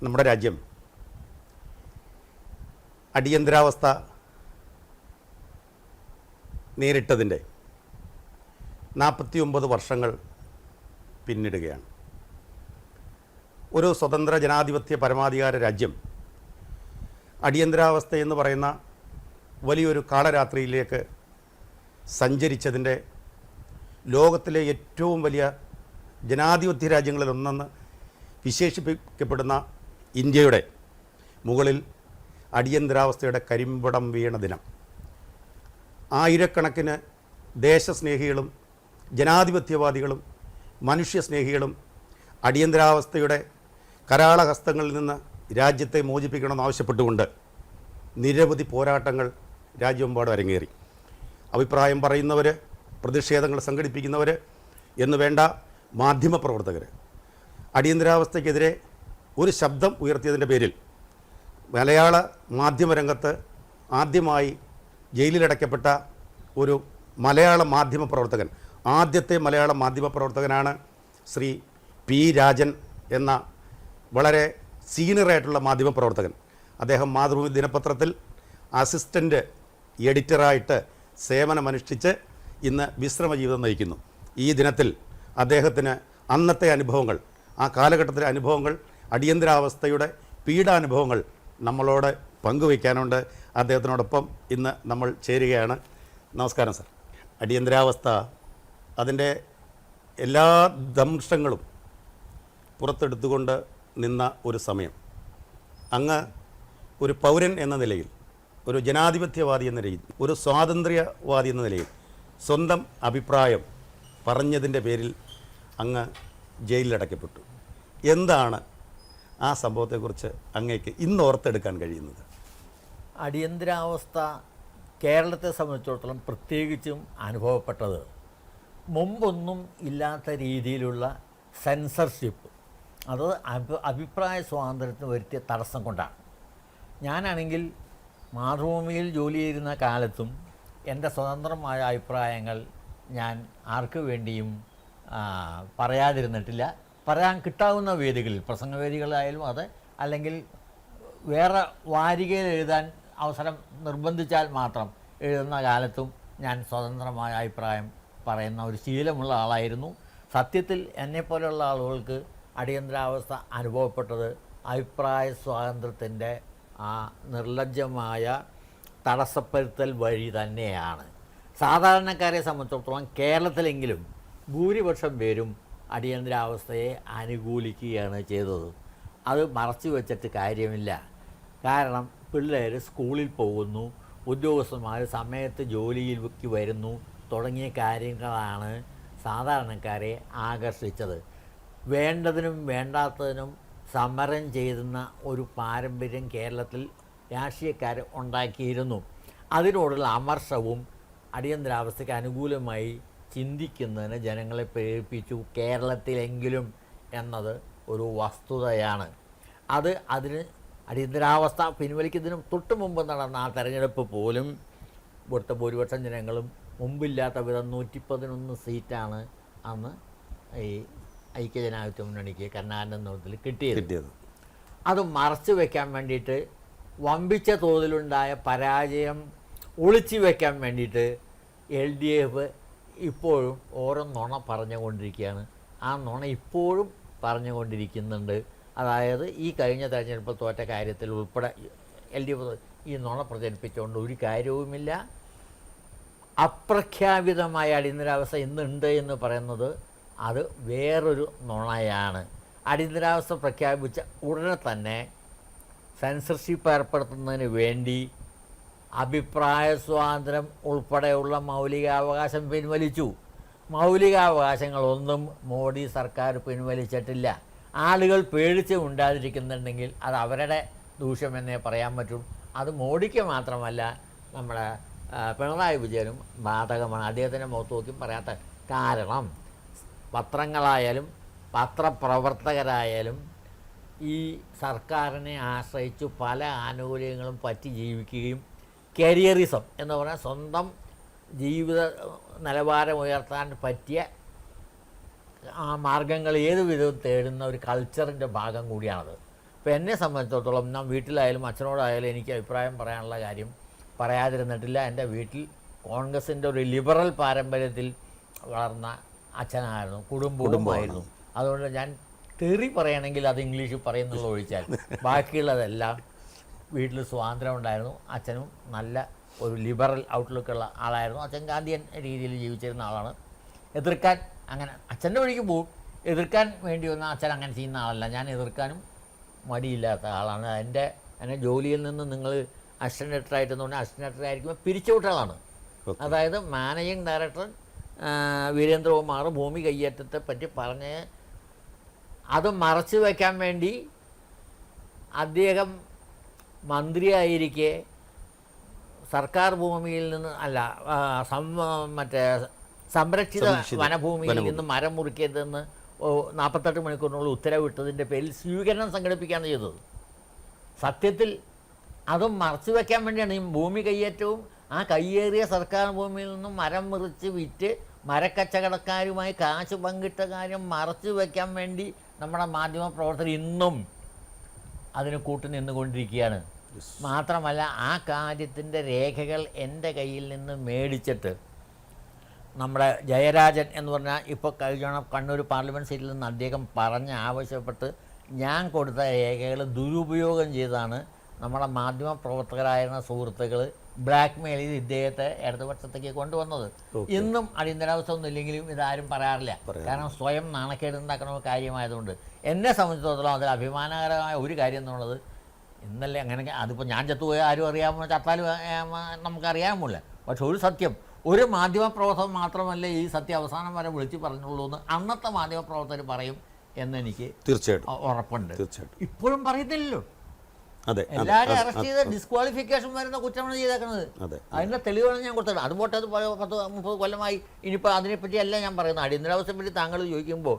നമ്മുടെ രാജ്യം അടിയന്തരാവസ്ഥ നേരിട്ടതിൻ്റെ 49 വർഷങ്ങൾ പിന്നിടുകയാണ്. ഒരു സ്വതന്ത്ര ജനാധിപത്യ പരമാധികാര രാജ്യം അടിയന്തരാവസ്ഥ എന്ന് പറയുന്ന വലിയൊരു കാളരാത്രിയിലേക്ക് സഞ്ചരിച്ചതിൻ്റെ ലോകത്തിലെ ഏറ്റവും വലിയ ജനാധിപത്യ രാജ്യങ്ങളിലൊന്നെന്ന് വിശേഷിപ്പിക്കപ്പെടുന്ന ഇന്ത്യയുടെ മുകളിൽ അടിയന്തരാവസ്ഥയുടെ കരിമ്പടം വീണ ദിനം. ആയിരക്കണക്കിന് ദേശസ്നേഹികളും ജനാധിപത്യവാദികളും മനുഷ്യസ്നേഹികളും അടിയന്തരാവസ്ഥയുടെ കരാളഹസ്തങ്ങളിൽ നിന്ന് രാജ്യത്തെ മോചിപ്പിക്കണമെന്ന് ആവശ്യപ്പെട്ടുകൊണ്ട് നിരവധി പോരാട്ടങ്ങൾ രാജ്യമെമ്പാടും അരങ്ങേറി. അഭിപ്രായം പറയുന്നവർ, പ്രതിഷേധങ്ങൾ സംഘടിപ്പിക്കുന്നവർ എന്ന് വേണ്ട മാധ്യമപ്രവർത്തകർ അടിയന്തരാവസ്ഥയ്ക്കെതിരെ ഒരു ശബ്ദം ഉയർത്തിയതിൻ്റെ പേരിൽ മലയാള മാധ്യമരംഗത്ത് ആദ്യമായി ജയിലിലടയ്ക്കപ്പെട്ട ഒരു മലയാള മാധ്യമപ്രവർത്തകൻ, ആദ്യത്തെ മലയാള മാധ്യമപ്രവർത്തകനാണ് ശ്രീ പി രാജൻ എന്ന വളരെ സീനിയറായിട്ടുള്ള മാധ്യമപ്രവർത്തകൻ. അദ്ദേഹം മാതൃഭൂമി ദിനപത്രത്തിൽ അസിസ്റ്റൻ്റ് എഡിറ്ററായിട്ട് സേവനമനുഷ്ഠിച്ച് ഇന്ന് വിശ്രമ ജീവിതം നയിക്കുന്നു. ഈ ദിനത്തിൽ അദ്ദേഹത്തിന് അന്നത്തെ അനുഭവങ്ങൾ, ആ കാലഘട്ടത്തിലെ അനുഭവങ്ങൾ, അടിയന്തരാവസ്ഥയുടെ പീഡാനുഭവങ്ങൾ നമ്മളോട് പങ്കുവയ്ക്കാനുണ്ട്. അദ്ദേഹത്തിനോടൊപ്പം ഇന്ന് നമ്മൾ ചേരുകയാണ്. നമസ്കാരം സർ. അടിയന്തരാവസ്ഥ അതിൻ്റെ എല്ലാ ദംശങ്ങളും പുറത്തെടുത്തുകൊണ്ട് നിന്ന ഒരു സമയം, അങ്ങ് ഒരു പൗരൻ എന്ന നിലയിൽ, ഒരു ജനാധിപത്യവാദി എന്ന നിലയിൽ, ഒരു സ്വാതന്ത്ര്യവാദി എന്ന നിലയിൽ സ്വന്തം അഭിപ്രായം പറഞ്ഞതിൻ്റെ പേരിൽ അങ്ങ് ജയിലിലടയ്ക്കപ്പെട്ടു. എന്താണ് ആ സംഭവത്തെക്കുറിച്ച് അങ്ങേക്ക് ഇന്ന് ഓർത്തെടുക്കാൻ കഴിയുന്നത്? അടിയന്തരാവസ്ഥ കേരളത്തെ സംബന്ധിച്ചിടത്തോളം പ്രത്യേകിച്ചും അനുഭവപ്പെട്ടത് മുമ്പൊന്നും ഇല്ലാത്ത രീതിയിലുള്ള സെൻസർഷിപ്പ്, അത് അഭിപ്രായ സ്വാതന്ത്ര്യത്തിന് വരുത്തിയ തടസ്സം കൊണ്ടാണ്. ഞാനാണെങ്കിൽ മാതൃഭൂമിയിൽ ജോലി ചെയ്യുന്ന കാലത്തും എൻ്റെ സ്വതന്ത്രമായ അഭിപ്രായങ്ങൾ ഞാൻ ആർക്കു വേണ്ടിയും പറയാതിരുന്നിട്ടില്ല. പറയാൻ കിട്ടാവുന്ന വേദികളിൽ, പ്രസംഗവേദികളായാലും അത്, അല്ലെങ്കിൽ വേറെ വാരികയിൽ എഴുതാൻ അവസരം നിർബന്ധിച്ചാൽ മാത്രം എഴുതുന്ന കാലത്തും ഞാൻ സ്വതന്ത്രമായ അഭിപ്രായം പറയുന്ന ഒരു ശീലമുള്ള ആളായിരുന്നു. സത്യത്തിൽ എന്നെപ്പോലെയുള്ള ആളുകൾക്ക് അടിയന്തരാവസ്ഥ അനുഭവപ്പെട്ടത് അഭിപ്രായ സ്വാതന്ത്ര്യത്തിൻ്റെ ആ നിർലജ്ജമായ തടസ്സപ്പെടുത്തൽ വഴി തന്നെയാണ്. സാധാരണക്കാരെ സംബന്ധിച്ചിടത്തോളം കേരളത്തിലെങ്കിലും ഭൂരിപക്ഷം പേരും അടിയന്തരാവസ്ഥയെ അനുകൂലിക്കുകയാണ് ചെയ്തത്. അത് മറച്ചു വെച്ചിട്ട് കാര്യമില്ല. കാരണം പിള്ളേർ സ്കൂളിൽ പോകുന്നു, ഉദ്യോഗസ്ഥന്മാർ സമയത്ത് ജോലിയിലേക്ക് വരുന്നു തുടങ്ങിയ കാര്യങ്ങളാണ് സാധാരണക്കാരെ ആകർഷിച്ചത്. വേണ്ടതിനും വേണ്ടാത്തതിനും സമരം ചെയ്യുന്ന ഒരു പാരമ്പര്യം കേരളത്തിൽ രാഷ്ട്രീയക്കാർ ഉണ്ടാക്കിയിരുന്നു. അതിനോടുള്ള അമർഷവും അടിയന്തരാവസ്ഥയ്ക്ക് അനുകൂലമായി ചിന്തിക്കുന്നതിന് ജനങ്ങളെ പ്രേരിപ്പിച്ചു, കേരളത്തിലെങ്കിലും എന്നത് ഒരു വസ്തുതയാണ്. അതിന് അടിയന്തരാവസ്ഥ പിൻവലിക്കുന്നതിനും തൊട്ട് മുമ്പ് നടന്ന ആ തെരഞ്ഞെടുപ്പ് പോലും ഇവിടുത്തെ ഭൂരിപക്ഷം ജനങ്ങളും മുമ്പില്ലാത്ത വിധം 111 സീറ്റാണ് അന്ന് ഈ ഐക്യജനാധിപത്യ മുന്നണിക്ക് കരുണാകരൻ്റെ നേതൃത്വത്തിൽ കിട്ടിയത്. അത് മറച്ചു വയ്ക്കാൻ വേണ്ടിയിട്ട്, വമ്പിച്ച തോതിലുണ്ടായ പരാജയം ഒളിച്ചു വയ്ക്കാൻ വേണ്ടിയിട്ട് LDF ഇപ്പോഴും ഓരോ നുണ പറഞ്ഞുകൊണ്ടിരിക്കുകയാണ്. ആ നുണ ഇപ്പോഴും പറഞ്ഞുകൊണ്ടിരിക്കുന്നുണ്ട്. അതായത് ഈ കഴിഞ്ഞ തെരഞ്ഞെടുപ്പിൽ തോറ്റ കാര്യത്തിൽ ഉൾപ്പെടെ LDF ഈ നുണ പ്രചരിപ്പിച്ചുകൊണ്ട് ഒരു കാര്യവുമില്ല. അപ്രഖ്യാപിതമായ അടിയന്തരാവസ്ഥ ഇന്നുണ്ട് എന്ന് പറയുന്നത് അത് വേറൊരു നുണയാണ്. അടിയന്തരാവസ്ഥ പ്രഖ്യാപിച്ച ഉടനെ തന്നെ സെൻസർഷിപ്പ് ഏർപ്പെടുത്തുന്നതിന് വേണ്ടി അഭിപ്രായ സ്വാതന്ത്ര്യം ഉൾപ്പെടെയുള്ള മൗലികാവകാശം പിൻവലിച്ചു. മൗലികാവകാശങ്ങളൊന്നും മോഡി സർക്കാർ പിൻവലിച്ചിട്ടില്ല. ആളുകൾ പേടിച്ച് ഉണ്ടാതിരിക്കുന്നുണ്ടെങ്കിൽ അത് അവരുടെ ദൂഷ്യമെന്നേ പറയാൻ പറ്റും. അത് മോഡിക്ക് മാത്രമല്ല, നമ്മുടെ പിണറായി വിജയനും ബാധകമാണ്. അദ്ദേഹത്തിൻ്റെ മുഖത്ത് നോക്കി പറയാത്ത കാരണം പത്രങ്ങളായാലും പത്രപ്രവർത്തകരായാലും ഈ സർക്കാരിനെ ആശ്രയിച്ചു പല ആനുകൂല്യങ്ങളും പറ്റി ജീവിക്കുകയും കരിയറിസം എന്ന് പറഞ്ഞാൽ സ്വന്തം ജീവിത നിലവാരം ഉയർത്താൻ പറ്റിയ ആ മാർഗങ്ങൾ ഏത് വിധവും തേടുന്ന ഒരു കൾച്ചറിൻ്റെ ഭാഗം കൂടിയാണത്. ഇപ്പോൾ എന്നെ സംബന്ധിച്ചിടത്തോളം ഞാൻ വീട്ടിലായാലും അച്ഛനോടായാലും എനിക്ക് അഭിപ്രായം പറയാനുള്ള കാര്യം പറയാതിരുന്നിട്ടില്ല. എൻ്റെ വീട്ടിൽ കോൺഗ്രസിൻ്റെ ഒരു ലിബറൽ പാരമ്പര്യത്തിൽ വളർന്ന അച്ഛനായിരുന്നു, കുടുംബമായിരുന്നു. അതുകൊണ്ട് ഞാൻ തെറി പറയണമെങ്കിൽ അത് ഇംഗ്ലീഷിൽ പറയുന്നുള്ള ഒഴിച്ചാൽ ബാക്കിയുള്ളതെല്ലാം വീട്ടിൽ സ്വാതന്ത്ര്യം ഉണ്ടായിരുന്നു. അച്ഛനും നല്ല ഒരു ലിബറൽ ഔട്ട്ലുക്കുള്ള ആളായിരുന്നു. അച്ഛൻ ഗാന്ധിയൻ രീതിയിൽ ജീവിച്ചിരുന്ന ആളാണ്. എതിർക്കാൻ അങ്ങനെ അച്ഛൻ്റെ വഴിക്ക് പോകും, എതിർക്കാൻ വേണ്ടി വന്ന അച്ഛൻ അങ്ങനെ ചെയ്യുന്ന ആളല്ല. ഞാൻ എതിർക്കാനും മടിയില്ലാത്ത ആളാണ്. എന്നെ ജോലിയിൽ നിന്ന് നിങ്ങൾ അസിസ്റ്റൻ്റ് ഡയറക്ടറായിട്ടെന്ന് പറഞ്ഞാൽ അസിസ്റ്റൻ്റ് ഡയറക്ടർ ആയിരിക്കുമ്പോൾ പിരിച്ചുവിട്ട ആളാണ്. അതായത് മാനേജിങ് ഡയറക്ടർ വീരേന്ദ്രകുമാർ ഭൂമി കയ്യേറ്റത്തെ പറ്റി പറഞ്ഞ് അത് മറച്ചു വയ്ക്കാൻ വേണ്ടി അദ്ദേഹം മന്ത്രിയായിരിക്കെ സർക്കാർ ഭൂമിയിൽ നിന്ന് അല്ല മറ്റേ സംരക്ഷിത വനഭൂമിയിൽ നിന്ന് മരം മുറിക്കരുതെന്ന് 48 മണിക്കൂറിനുള്ള ഉത്തരവിട്ടതിൻ്റെ പേരിൽ സ്വീകരണം സംഘടിപ്പിക്കുകയാണ് ചെയ്തത്. സത്യത്തിൽ അതും മറച്ചു വയ്ക്കാൻ വേണ്ടിയാണ് ഈ ഭൂമി കയ്യേറ്റവും ആ കയ്യേറിയ സർക്കാർ ഭൂമിയിൽ നിന്നും മരം മുറിച്ച് വിറ്റ് മരക്കച്ചവടക്കാരുമായി കാശ് പങ്കിട്ട കാര്യം മറച്ചു വയ്ക്കാൻ വേണ്ടി നമ്മുടെ മാധ്യമ പ്രവർത്തകർ ഇന്നും അതിന് കൂട്ടുനിന്നുകൊണ്ടിരിക്കുകയാണ്. മാത്രമല്ല ആ കാര്യത്തിൻ്റെ രേഖകൾ എൻ്റെ കയ്യിൽ നിന്ന് മേടിച്ചിട്ട് നമ്മുടെ ജയരാജൻ എന്ന് പറഞ്ഞാൽ ഇപ്പോൾ കഴിഞ്ഞ കണ്ണൂർ പാർലമെൻറ്റ് സീറ്റിൽ നിന്ന് അദ്ദേഹം പറഞ്ഞ് ആവശ്യപ്പെട്ട് ഞാൻ കൊടുത്ത രേഖകൾ ദുരുപയോഗം ചെയ്താണ് നമ്മുടെ മാധ്യമ പ്രവർത്തകരായിരുന്ന സുഹൃത്തുക്കൾ ബ്ലാക്ക് മെയിൽ ചെയ്ത് ഇദ്ദേഹത്തെ ഇടതുപക്ഷത്തേക്ക് കൊണ്ടുവന്നത്. ഇന്നും അടിയന്തരാവസ്ഥ ഒന്നും ഇല്ലെങ്കിലും ഇതാരും പറയാറില്ല. കാരണം സ്വയം നാണക്കേടുണ്ടാക്കുന്ന കാര്യമായതുകൊണ്ട്. എന്നെ സംബന്ധിച്ചിടത്തോളം അതിൽ അഭിമാനകരമായ ഒരു കാര്യം എന്നുള്ളത് ഇന്നല്ലേ അങ്ങനെ അതിപ്പോൾ ഞാൻ ചത്തുപോയ ആരും അറിയാമോ, ചത്താൽ നമുക്കറിയാമല്ല. പക്ഷെ ഒരു സത്യം, ഒരു മാധ്യമപ്രവർത്തകൻ മാത്രമല്ല ഈ സത്യം അവസാനം വരെ വിളിച്ച് പറഞ്ഞുള്ളൂ എന്ന് അന്നത്തെ മാധ്യമപ്രവർത്തകർ പറയും എന്നെനിക്ക് തീർച്ചയായിട്ടും ഉറപ്പുണ്ട്. ഇപ്പോഴും പറയുന്നില്ലല്ലോ. എല്ലാവരും അറസ്റ്റ് ചെയ്ത് ഡിസ്ക്വാളിഫിക്കേഷൻ വരുന്ന കുറ്റമാണ് ചെയ്തേക്കുന്നത്. അതിൻ്റെ തെളിവാണ് ഞാൻ കൊടുത്തത്. അത് പോട്ടെ, അത് 10-30 കൊല്ലമായി. ഇനിയിപ്പോൾ അതിനെപ്പറ്റിയല്ല ഞാൻ പറയുന്നത്. അടിയന്തരാവസ്ഥയെപ്പറ്റി താങ്കൾ ചോദിക്കുമ്പോൾ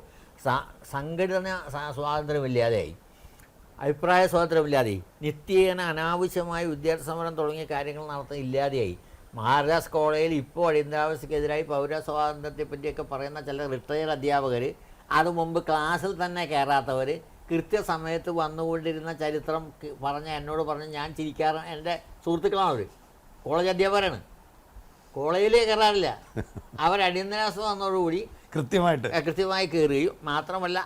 സംഘടന സ്വാതന്ത്ര്യമില്ലാതെയായി, അഭിപ്രായ സ്വാതന്ത്ര്യമില്ലാതെയായി, നിത്യേന അനാവശ്യമായ വിദ്യാർത്ഥി സമരം തുടങ്ങിയ കാര്യങ്ങൾ നടത്താൻ ഇല്ലാതെയായി. മഹാരാജാസ് കോളേജിൽ ഇപ്പോൾ അടിയന്തരാവസ്ഥക്കെതിരായി പൗരസ്വാതന്ത്ര്യത്തെപ്പറ്റിയൊക്കെ പറയുന്ന ചില റിട്ടയർഡ് അധ്യാപകർ, അത് മുമ്പ് ക്ലാസ്സിൽ തന്നെ കയറാത്തവർ, കൃത്യസമയത്ത് വന്നുകൊണ്ടിരുന്ന ചരിത്രം എന്നോട് പറഞ്ഞ് ഞാൻ ചിരിക്കാറ്. എൻ്റെ സുഹൃത്തുക്കളാണ് അവർ, കോളേജ് അധ്യാപകരാണ്, കോളേജിലേ കയറാറില്ല. അവർ അടിയന്തരാവസ്ഥ വന്നതോടുകൂടി കൃത്യമായി കയറുകയും മാത്രമല്ല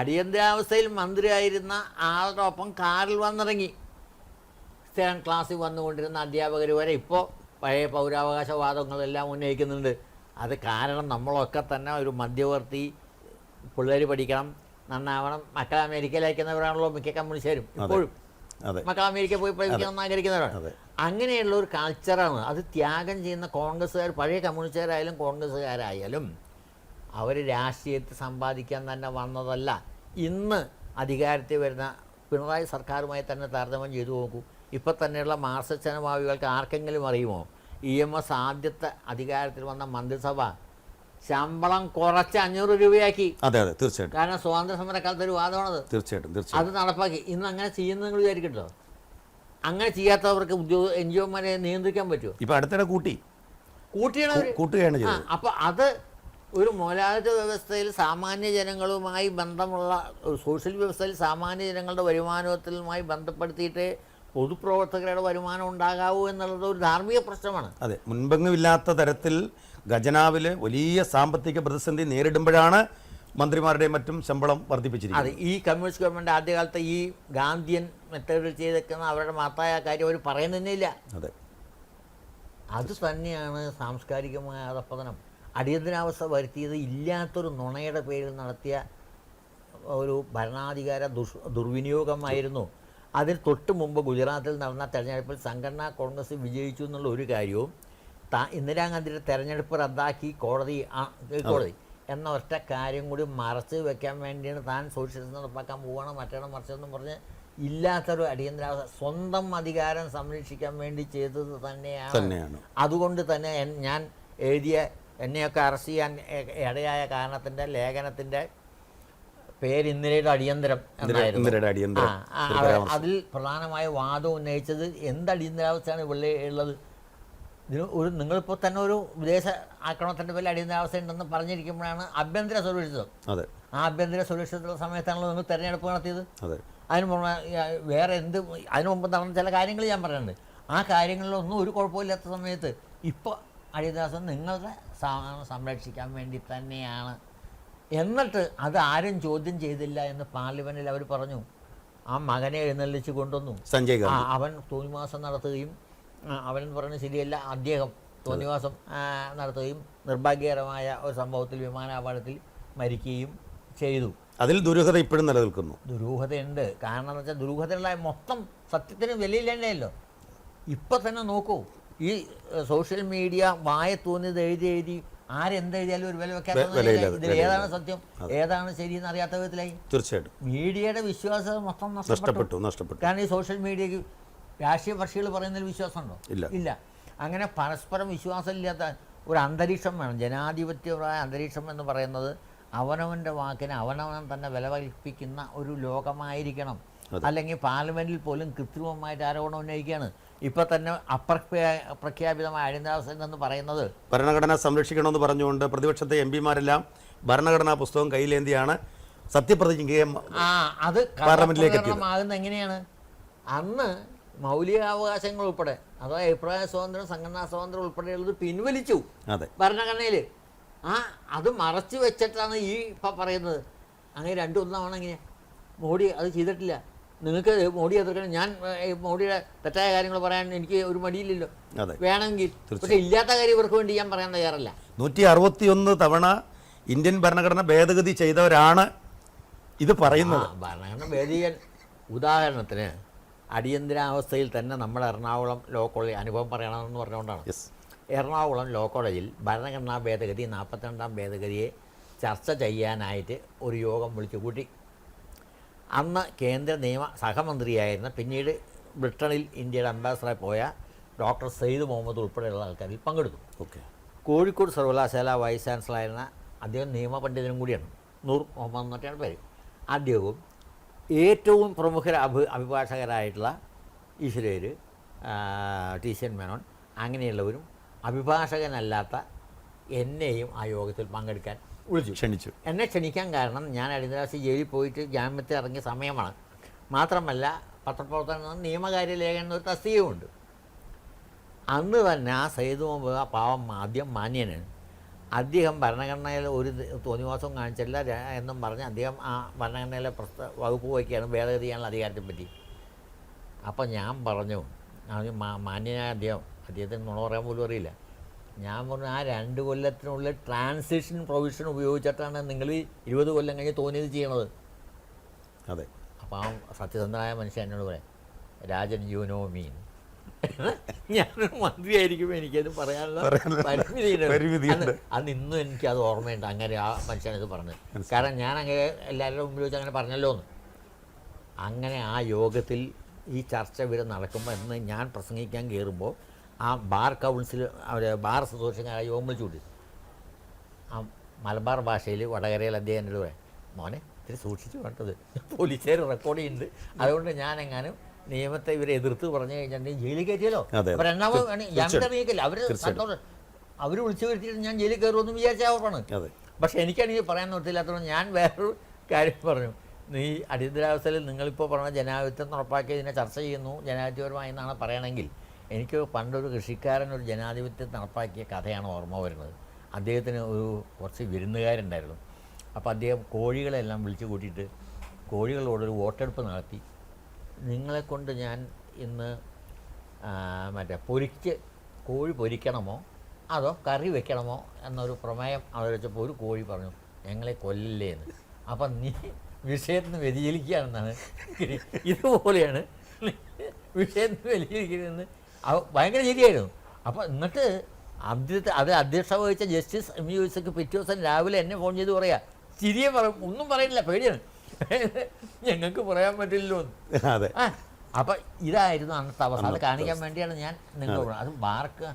അടിയന്തരാവസ്ഥയിൽ മന്ത്രിയായിരുന്ന ആളുടെ ഒപ്പം കാറിൽ വന്നിറങ്ങി സ്ഥിരം ക്ലാസ്സിൽ വന്നുകൊണ്ടിരുന്ന അധ്യാപകർ വരെ ഇപ്പോൾ പഴയ പൗരാവകാശവാദങ്ങളെല്ലാം ഉന്നയിക്കുന്നുണ്ട്. അത് കാരണം നമ്മളൊക്കെ തന്നെ ഒരു മധ്യവർത്തി, പിള്ളേർ പഠിക്കണം, നന്നാവണം. മക്കൾ അമേരിക്കയിൽ അയക്കുന്നവരാണല്ലോ മിക്ക കമ്മ്യൂണിസ്റ്റുകാരും. ഇപ്പോഴും മക്കൾ അമേരിക്ക പോയി പഠിക്കണം ആഗ്രഹിക്കുന്നവരാണ്. അങ്ങനെയുള്ള ഒരു കൾച്ചറാണ്. അത് ത്യാഗം ചെയ്യുന്ന കോൺഗ്രസ്സുകാർ, പഴയ കമ്മ്യൂണിസ്റ്റുകാരായാലും കോൺഗ്രസ്സുകാരായാലും അവർ രാഷ്ട്രീയത്തിൽ സമ്പാദിക്കാൻ തന്നെ വന്നതല്ല. ഇന്ന് അധികാരത്തിൽ വരുന്ന പിണറായി സർക്കാരുമായി തന്നെ താരതമ്യം ചെയ്തു നോക്കൂ. ഇപ്പം തന്നെയുള്ള മാർക്സിസ്റ്റ് അനുഭാവികൾക്ക് ആർക്കെങ്കിലും അറിയുമോ EMS ആദ്യത്തെ അധികാരത്തിൽ വന്ന മന്ത്രിസഭ ശമ്പളം കുറച്ച് 500 രൂപയാക്കി? അതെ തീർച്ചയായിട്ടും. കാരണം സ്വാതന്ത്ര്യ സമരക്കാലത്ത് ഒരു വാദമാണത്. തീർച്ചയായിട്ടും അത് നടപ്പാക്കി. ഇന്ന് അങ്ങനെ ചെയ്യുന്നത് നിങ്ങൾ വിചാരിക്കട്ടോ? അങ്ങനെ ചെയ്യാത്തവർക്ക് NGO-മാരെ നിയന്ത്രിക്കാൻ പറ്റുമോ? ഇപ്പം അടുത്തിടെ കൂട്ടുകയാണ്. അപ്പോൾ അത് ഒരു മുതലാളിത്ത വ്യവസ്ഥയിൽ സാമാന്യ ജനങ്ങളുമായി ബന്ധമുള്ള ഒരു സോഷ്യൽ വ്യവസ്ഥയിൽ സാമാന്യ ജനങ്ങളുടെ വരുമാനത്തിലുമായി ബന്ധപ്പെടുത്തിയിട്ട് പൊതുപ്രവർത്തകരുടെ വരുമാനം ഉണ്ടാകാവൂ എന്നുള്ളത് ഒരു ധാർമ്മിക പ്രശ്നമാണ്. അതെ, മുൻപെങ്ങുമില്ലാത്ത തരത്തിൽ ഖജനാവിൽ വലിയ സാമ്പത്തിക പ്രതിസന്ധി നേരിടുമ്പോഴാണ് മന്ത്രിമാരുടെയും മറ്റും ശമ്പളം വർദ്ധിപ്പിച്ചിരിക്കുന്നത്. അതെ, ഈ കമ്മ്യൂണിസ്റ്റ് ഗവൺമെൻറ് ആദ്യകാലത്ത് ഈ ഗാന്ധിയൻ മെത്തേഡിൽ ചെയ്തേക്കുന്ന അവരുടെ മഹത്തായ കാര്യം അവർ പറയുന്നില്ല. അതെ, അത് തന്നെയാണ് സാംസ്കാരികമായ അധപ്പതനം. അടിയന്തരാവസ്ഥ വരുത്തിയത് ഇല്ലാത്തൊരു നുണയുടെ പേരിൽ നടത്തിയ ഒരു ഭരണാധികാര ദുർവിനിയോഗമായിരുന്നു. അതിന് തൊട്ട് മുമ്പ് ഗുജറാത്തിൽ നടന്ന തെരഞ്ഞെടുപ്പിൽ സംഘടനാ കോൺഗ്രസ് വിജയിച്ചു എന്നുള്ള ഒരു കാര്യവും ഇന്ദിരാഗാന്ധിയുടെ തെരഞ്ഞെടുപ്പ് റദ്ദാക്കി കോടതി എന്ന ഒറ്റ കാര്യം കൂടി മറച്ച് വെക്കാൻ വേണ്ടിയാണ് താൻ സോഷ്യലിസം നടപ്പാക്കാൻ പോവുകയാണ് മറ്റേണം മറിച്ചെന്നും പറഞ്ഞ് ഇല്ലാത്തൊരു അടിയന്തരാവസ്ഥ സ്വന്തം അധികാരം സംരക്ഷിക്കാൻ വേണ്ടി ചെയ്തത് തന്നെയാണ്. അതുകൊണ്ട് തന്നെ ഞാൻ എഴുതിയ എന്നെയൊക്കെ അറസ്റ്റ് ചെയ്യാൻ ഇടയായ കാരണത്തിൻ്റെ ലേഖനത്തിൻ്റെ പേര് ഇന്ദിരയുടെ അടിയന്തരം എന്നായിരുന്നു. അതിൽ പ്രധാനമായ വാദം ഉന്നയിച്ചത് എന്ത് അടിയന്തരാവസ്ഥയാണ് ഇവിടെ ഉള്ളത്? ഇതിന് നിങ്ങളിപ്പോൾ തന്നെ ഒരു വിദേശ ആക്രമണത്തിൻ്റെ പേരിൽ അടിയന്തരാവസ്ഥ ഉണ്ടെന്ന് പറഞ്ഞിരിക്കുമ്പോഴാണ് ആഭ്യന്തര സുരക്ഷിതം. ആ ആഭ്യന്തര സുരക്ഷിതത്വ സമയത്താണല്ലോ നിങ്ങൾ തെരഞ്ഞെടുപ്പ് നടത്തിയത്. അതിന് വേറെ എന്ത് അതിന് മുമ്പ് നടന്ന ചില കാര്യങ്ങൾ ഞാൻ പറയുന്നുണ്ട്. ആ കാര്യങ്ങളിലൊന്നും ഒരു കുഴപ്പമില്ലാത്ത സമയത്ത് ഇപ്പോൾ അടിയന്തരാവസ്ഥ നിങ്ങളുടെ സംരക്ഷിക്കാൻ വേണ്ടി തന്നെയാണ്, എന്നിട്ട് അത് ആരും ചോദ്യം ചെയ്തില്ല എന്ന് പാർലമെൻറ്റിൽ അവർ പറഞ്ഞു. ആ മകനെ എഴുന്നള്ളിച്ച് കൊണ്ടുവന്നു. സഞ്ജയ് ഗാന്ധി അവൻ തോന്നിവാസം നടത്തുകയും അവൻ പറഞ്ഞത് ശരിയല്ല, അദ്ദേഹം തോന്നിവാസം നടത്തുകയും നിർഭാഗ്യകരമായ ഒരു സംഭവത്തിൽ വിമാനാപകടത്തിൽ മരിക്കുകയും ചെയ്തു. അതിൽ ദുരൂഹത ഇപ്പോഴും നിലനിൽക്കുന്നു. ദുരൂഹതയുണ്ട്. കാരണം എന്ന് വെച്ചാൽ ദുരൂഹതയുള്ള മൊത്തം സത്യത്തിന് വിലയില്ലല്ലോ. ഇപ്പം തന്നെ നോക്കൂ, ഈ സോഷ്യൽ മീഡിയ വായ തോന്നിയത് എഴുതി ആരെന്തെഴുതിയാലും ഒരു വില വെക്കാത്ത ഇതിൽ ഏതാണ് സത്യം ഏതാണ് ശരിയെന്ന് അറിയാത്ത വിധത്തിലായി. തീർച്ചയായിട്ടും മീഡിയയുടെ വിശ്വാസം മൊത്തം നഷ്ടപ്പെട്ടു. കാരണം ഈ സോഷ്യൽ മീഡിയക്ക് രാഷ്ട്രീയ കക്ഷികൾ പറയുന്നതിൽ വിശ്വാസമുണ്ടോ? ഇല്ല. അങ്ങനെ പരസ്പരം വിശ്വാസമില്ലാത്ത ഒരു അന്തരീക്ഷം വേണം. ജനാധിപത്യപരമായ അന്തരീക്ഷം എന്ന് പറയുന്നത് അവനവൻ്റെ വാക്കിന് അവനവൻ തന്നെ വില കൽപ്പിക്കുന്ന ഒരു ലോകമായിരിക്കണം. അല്ലെങ്കിൽ പാർലമെൻറ്റിൽ പോലും കൃത്രിമമായിട്ട് ആരോപണം ഉന്നയിക്കുകയാണ്. ഇപ്പോൾ തന്നെ അപ്രഖ്യാപിതമായ അടിയന്തരാവസ്ഥ എന്ന് പറയുന്നത് ഭരണഘടന സംരക്ഷിക്കണമെന്ന് പറഞ്ഞുകൊണ്ട് പ്രതിപക്ഷത്തെ എംപിമാരെല്ലാം ഭരണഘടനാ പുസ്തകം കയ്യിലേന്തിയാണ് സത്യപ്രതിജ്ഞ അത് പാർലമെന്റിലേക്ക് ആകുന്നത് എങ്ങനെയാണ്? അന്ന് മൗലികാവകാശങ്ങൾ ഉൾപ്പെടെ അഥവാ അഭിപ്രായ സ്വാതന്ത്ര്യം സംഘടനാ സ്വാതന്ത്ര്യം ഉൾപ്പെടെയുള്ളത് പിൻവലിച്ചു ഭരണഘടനയിൽ. അത് മറച്ചു വെച്ചിട്ടാണ് ഈ ഇപ്പം പറയുന്നത്. അങ്ങനെ രണ്ടൊന്നാണ് എങ്ങനെ മോഡി അത് ചെയ്തിട്ടില്ല. നിങ്ങൾക്ക് മോഡി എതിർക്കണം, ഞാൻ മോഡിയുടെ തെറ്റായ കാര്യങ്ങൾ പറയാൻ എനിക്ക് ഒരു മടിയില്ലല്ലോ, വേണമെങ്കിൽ. പക്ഷേ ഇല്ലാത്ത കാര്യം ഇവർക്ക് വേണ്ടി ഞാൻ പറയാൻ തയ്യാറല്ല. 161 തവണ ഇന്ത്യൻ ഭരണഘടന ഭേദഗതി ചെയ്തവരാണ് ഇത് പറയുന്നത്. ഭരണഘടന ഭേദിക്കാൻ ഉദാഹരണത്തിന് അടിയന്തരാവസ്ഥയിൽ തന്നെ നമ്മുടെ എറണാകുളം ലോ കോളേജ് അനുഭവം പറയണമെന്ന് പറഞ്ഞുകൊണ്ടാണ്. എറണാകുളം ലോ കോളേജിൽ ഭരണഘടനാ ഭേദഗതി 42ാം ഭേദഗതിയെ ചർച്ച ചെയ്യാനായിട്ട് ഒരു യോഗം വിളിച്ചു കൂട്ടി. അന്ന് കേന്ദ്ര നിയമ സഹമന്ത്രിയായിരുന്ന, പിന്നീട് ബ്രിട്ടനിൽ ഇന്ത്യയുടെ അംബാസഡറായി പോയ ഡോക്ടർ സയ്യിദ് മുഹമ്മദ് ഉൾപ്പെടെയുള്ള ആൾക്കാരിൽ പങ്കെടുത്തു. കോഴിക്കോട് സർവകലാശാല വൈസ് ചാൻസലറായിരുന്ന അദ്ദേഹം നിയമപണ്ഡിതനും കൂടിയാണ്, നൂർ മുഹമ്മദ് എന്നൊക്കെയാണ് പേര്. അദ്ദേഹവും ഏറ്റവും പ്രമുഖ അഭിഭാഷകരായിട്ടുള്ള ഈശ്വരേര്, ടി.സി. മേനോൻ അങ്ങനെയുള്ളവരും അഭിഭാഷകനല്ലാത്ത എന്നെയും ആ യോഗത്തിൽ പങ്കെടുക്കാൻ ക്ഷണിച്ചു. എന്നെ ക്ഷണിക്കാൻ കാരണം ഞാൻ അടിയന്തരാവസ്ഥ ജയിലിൽ പോയിട്ട് ജാമ്യത്തിൽ ഇറങ്ങിയ സമയമാണ്. മാത്രമല്ല പത്രപ്രവർത്തനം നിയമകാര്യ ലേഖനം എന്നൊരു തസ്തികയുമുണ്ട്. അന്ന് തന്നെ ആ സയ്യിദ് മുഹമ്മദ് ആ പാവം ആദ്യം മാന്യനാണ്. അദ്ദേഹം ഭരണഘടനയിൽ ഒരു തോന്നിവാസവും കാണിച്ചില്ല എന്നും പറഞ്ഞ് അദ്ദേഹം ആ ഭരണഘടനയിലെ വകുപ്പ് വയ്ക്കുകയാണ് ഭേദഗതി ചെയ്യാനുള്ള അധികാരത്തെ പറ്റി. അപ്പം ഞാൻ പറഞ്ഞു, മാന്യനായ അദ്ദേഹത്തിന് നുണ പറയാൻ പോലും അറിയില്ല. ഞാൻ പറഞ്ഞു, ആ 2 കൊല്ലത്തിനുള്ളിൽ ട്രാൻസിഷൻ പ്രൊവിഷൻ ഉപയോഗിച്ചിട്ടാണ് നിങ്ങൾ 20 കൊല്ലം കഴിഞ്ഞ് തോന്നിയത് ചെയ്യണത്. അതെ. അപ്പോൾ ആ സത്യസന്ധനായ മനുഷ്യൻ എന്നോട് പറയാം, രാജൻ യു നോ മീൻ, ഞാനൊരു മന്ത്രിയായിരിക്കുമ്പോൾ എനിക്കത് പറയാനുള്ള പരിമിതിയുണ്ട്. അന്ന് ഇന്നും എനിക്കത് ഓർമ്മയുണ്ട്. അങ്ങനെ ആ മനുഷ്യനത് പറഞ്ഞത്. കാരണം ഞാൻ അങ്ങനെ എല്ലാവരുടെ മുമ്പിൽ വെച്ച് അങ്ങനെ പറഞ്ഞല്ലോ എന്ന്. അങ്ങനെ ആ യോഗത്തിൽ ഈ ചർച്ച വരെ നടക്കുമ്പോൾ എന്ന് ഞാൻ പ്രസംഗിക്കാൻ കയറുമ്പോൾ ആ ബാർ കൗൺസിൽ ബാർ അസോസിയേഷൻകാരെ യോഗം വിളിച്ചു കൂട്ടി. ആ മലബാർ ഭാഷയിൽ വടകരയിൽ അദ്ദേഹം എന്നോട് പറയാം, മോനെ ഇത്തിരി സൂക്ഷിച്ച് വേണ്ടത്, പോലീസുകാർ റെക്കോർഡ് ചെയ്യുന്നുണ്ട്, അതുകൊണ്ട് ഞാനെങ്ങാനും നിയമത്തെ ഇവരെ എതിർത്ത് പറഞ്ഞു കഴിഞ്ഞിട്ടുണ്ടെങ്കിൽ ജയിലിൽ കയറ്റിയല്ലോ. അപ്പോൾ രണ്ടാമത് ജാമ്യത്തിൽ ഇറങ്ങിയില്ല. അവർ വിളിച്ചു വരുത്തിയിട്ട് ഞാൻ ജയിലിൽ കയറുമെന്ന് വിചാരിച്ച ഉറപ്പാണ്. പക്ഷെ എനിക്കാണെങ്കിൽ പറയാൻ നിർത്തില്ലാത്തതുകൊണ്ട് ഞാൻ വേറൊരു കാര്യം പറഞ്ഞു. ഈ അടിയന്തരാവസ്ഥയിൽ നിങ്ങളിപ്പോൾ പറഞ്ഞ ജനാധിപത്യം ഉറപ്പാക്കി ഇതിനെ ചർച്ച ചെയ്യുന്നു ജനാധിപത്യപരമായി എന്നാണ് പറയണമെങ്കിൽ, എനിക്ക് പണ്ടൊരു കൃഷിക്കാരൻ ഒരു ജനാധിപത്യം നടപ്പാക്കിയ കഥയാണ് ഓർമ്മ വരുന്നത്. അദ്ദേഹത്തിന് കുറച്ച് വിരുന്നുകാരുണ്ടായിരുന്നു. അപ്പോൾ അദ്ദേഹം കോഴികളെല്ലാം വിളിച്ചു കൂട്ടിയിട്ട് കോഴികളോടൊരു വോട്ടെടുപ്പ് നടത്തി. നിങ്ങളെക്കൊണ്ട് ഞാൻ ഇന്ന് കോഴി പൊരിക്കണമോ അതോ കറി വെക്കണമോ എന്നൊരു പ്രമേയം അവതരിച്ചപ്പോൾ ഒരു കോഴി പറഞ്ഞു, ഞങ്ങളെ കൊല്ലില്ലേ എന്ന്. അപ്പം നീ വിഷയത്തിന് വ്യതിചലിക്കുകയാണെന്നാണ്. ഇതുപോലെയാണ് വിഷയത്തിന് വ്യതിചലിക്കുന്നതെന്ന് ഭയങ്കര ശരിയായിരുന്നു. അപ്പോൾ എന്നിട്ട് അധ്യക്ഷത വഹിച്ച ജസ്റ്റിസ് എം യൂസക്ക് പിറ്റേ ദിവസം രാവിലെ എന്നെ ഫോൺ ചെയ്ത് പറയാ, ചിരിയെ പറയും, ഒന്നും പറയുന്നില്ല, പേടിയാണ്, ഞങ്ങൾക്ക് പറയാൻ പറ്റില്ലല്ലോ എന്ന്. അപ്പം ഇതായിരുന്നു അന്നത്തെ അവസ്ഥ. അത് കാണിക്കാൻ വേണ്ടിയാണ് ഞാൻ നിങ്ങളോട്. അത് ബാർക്ക്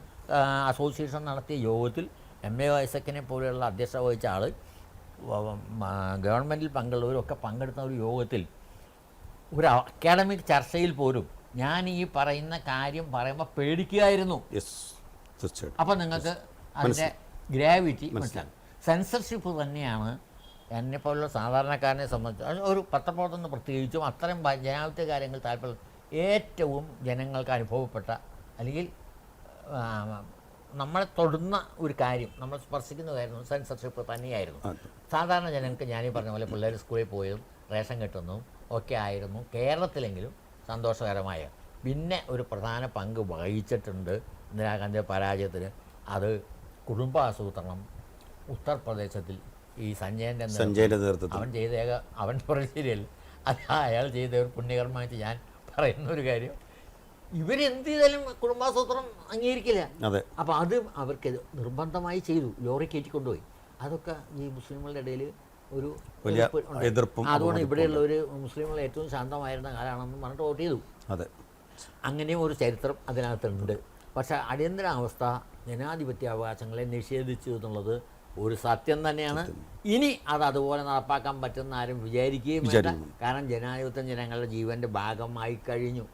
അസോസിയേഷൻ നടത്തിയ യോഗത്തിൽ എം.എ. ഐസക്കിനെ പോലെയുള്ള അധ്യക്ഷത വഹിച്ച ആൾ, ഗവൺമെൻറ്റിൽ പങ്കുള്ളവരൊക്കെ പങ്കെടുത്ത ഒരു യോഗത്തിൽ ഒരു അക്കാഡമിക് ചർച്ചയിൽ പോലും ഞാൻ ഈ പറയുന്ന കാര്യം പറയുമ്പോൾ പേടിക്കുകയായിരുന്നു. അപ്പം നിങ്ങൾക്ക് അതിൻ്റെ ഗ്രാവിറ്റി മനസ്സിലാക്കും. സെൻസർഷിപ്പ് തന്നെയാണ് എന്നെപ്പോലുള്ള സാധാരണക്കാരനെ സംബന്ധിച്ച് അത് ഒരു പത്രപ്രവർത്തനം പ്രത്യേകിച്ചും അത്തരം ജനാധിപത്യ കാര്യങ്ങൾ താല്പര്യം ഏറ്റവും ജനങ്ങൾക്ക് അനുഭവപ്പെട്ട അല്ലെങ്കിൽ നമ്മളെ തൊടുന്ന ഒരു കാര്യം, നമ്മൾ സ്പർശിക്കുന്ന കാര്യം സെൻസർഷിപ്പ് തന്നെയായിരുന്നു. സാധാരണ ജനങ്ങൾക്ക് ഞാനീ പറഞ്ഞ പോലെ പിള്ളേർ സ്കൂളിൽ പോയതും റേഷൻ കിട്ടുന്നതും ഒക്കെ ആയിരുന്നു കേരളത്തിലെങ്കിലും സന്തോഷകരമായ. പിന്നെ ഒരു പ്രധാന പങ്ക് വഹിച്ചിട്ടുണ്ട് ഇന്ദിരാഗാന്ധിയുടെ പരാജയത്തിന്. അത് കുടുംബാസൂത്രണം ഉത്തർപ്രദേശത്തിൽ ഈ സഞ്ജയൻ്റെ നേതൃത്വത്തിൽ അവൻ പറഞ്ഞ ശരിയല്ല, അത് അയാൾ ചെയ്ത ഒരു പുണ്യകർമ്മമായിട്ട് ഞാൻ പറയുന്ന ഒരു കാര്യം. ഇവരെന്ത് ചെയ്താലും കുടുംബാസൂത്രം അംഗീകരിക്കില്ല. അപ്പോൾ അത് അവർക്ക് നിർബന്ധമായി ചെയ്തു, ലോറി കയറ്റിക്കൊണ്ടുപോയി. അതൊക്കെ ഈ മുസ്ലിങ്ങളുടെ ഇടയിൽ ഒരു എതിർപ്പും. അതുകൊണ്ട് ഇവിടെയുള്ള ഒരു മുസ്ലിങ്ങൾ ഏറ്റവും ശാന്തമായിരുന്ന കാലമാണെന്ന് പറഞ്ഞിട്ട് വോട്ട് ചെയ്തു. അങ്ങനെയും ഒരു ചരിത്രം അതിനകത്തുണ്ട്. പക്ഷേ അടിയന്തരാവസ്ഥ ജനാധിപത്യ അവകാശങ്ങളെ നിഷേധിച്ചു എന്നുള്ളത് ഒരു സത്യം തന്നെയാണ്. ഇനി അത് അതുപോലെ നടപ്പാക്കാൻ പറ്റുന്ന ആരും വിചാരിക്കുകയും വേണ്ട. കാരണം ജനാധിപത്യം ജനങ്ങളുടെ ജീവൻ്റെ ഭാഗമായി കഴിഞ്ഞു.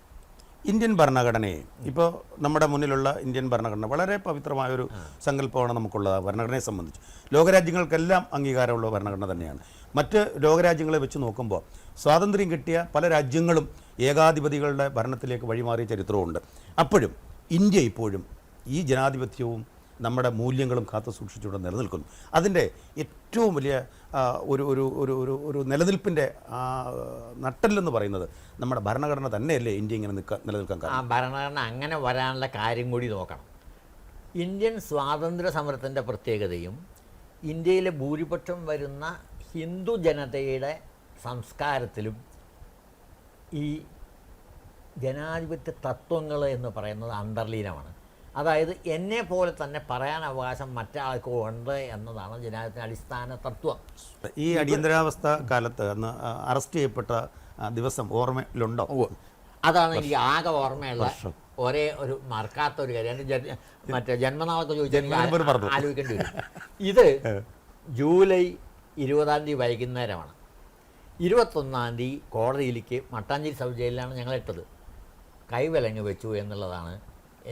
ഇന്ത്യൻ ഭരണഘടനയെ ഇപ്പോൾ നമ്മുടെ മുന്നിലുള്ള ഇന്ത്യൻ ഭരണഘടന വളരെ പവിത്രമായൊരു സങ്കല്പമാണ് നമുക്കുള്ളത്. ഭരണഘടനയെ സംബന്ധിച്ച് ലോകരാജ്യങ്ങൾക്കെല്ലാം അംഗീകാരമുള്ള ഭരണഘടന തന്നെയാണ്. മറ്റ് ലോകരാജ്യങ്ങളെ വെച്ച് നോക്കുമ്പോൾ സ്വാതന്ത്ര്യം കിട്ടിയ പല രാജ്യങ്ങളും ഏകാധിപതികളുടെ ഭരണത്തിലേക്ക് വഴിമാറിയ ചരിത്രവുമുണ്ട്. അപ്പോഴും ഇന്ത്യ ഇപ്പോഴും ഈ ജനാധിപത്യവും നമ്മുടെ മൂല്യങ്ങളും കാത്തു സൂക്ഷിച്ചുകൊണ്ട് നിലനിൽക്കുന്നു. അതിൻ്റെ ഏറ്റവും വലിയ ഒരു ഒരു ഒരു ഒരു ഒരു നിലനിൽപ്പിൻ്റെ നട്ടെല്ലെന്ന് പറയുന്നത് നമ്മുടെ ഭരണഘടന തന്നെയല്ലേ ഇന്ത്യ ഇങ്ങനെ നിലനിൽക്കാൻ കാരണം. ആ ഭരണഘടന അങ്ങനെ വരാനുള്ള കാര്യം കൂടി നോക്കണം. ഇന്ത്യൻ സ്വാതന്ത്ര്യ സമരത്തിൻ്റെ പ്രത്യേകതയും ഇന്ത്യയിലെ ഭൂരിപക്ഷം വരുന്ന ഹിന്ദു ജനതയുടെ സംസ്കാരത്തിലും ഈ ജനാധിപത്യ തത്വങ്ങൾ എന്ന് പറയുന്നത് അന്തർലീനമാണ്. അതായത് എന്നെ പോലെ തന്നെ പറയാൻ അവകാശം മറ്റാൾക്ക് ഉണ്ട് എന്നതാണ് ജനാധിപത്യത്തിൻ്റെ അടിസ്ഥാന തത്വം. ഈ അടിയന്തരാവസ്ഥ കാലത്ത് അന്ന് അറസ്റ്റ് ചെയ്യപ്പെട്ട ദിവസം ഓർമ്മയിലുണ്ടോ? അതാണ് എനിക്ക് ആകെ ഓർമ്മയുള്ള ഒരേ ഒരു മറക്കാത്ത ഒരു കാര്യം. മറ്റേ ജന്മനാളൊക്കെ ചോദിച്ചാൽ ആലോചിക്കേണ്ടി വരും. ഇത് ജൂലൈ 20 വൈകുന്നേരമാണ്. 21 കോടതിയിലേക്ക് മട്ടാഞ്ചേരി സബ് ജയിലിലാണ് ഞങ്ങൾ ഇട്ടത്. കൈവിലങ്ങ് വെച്ചു എന്നുള്ളതാണ്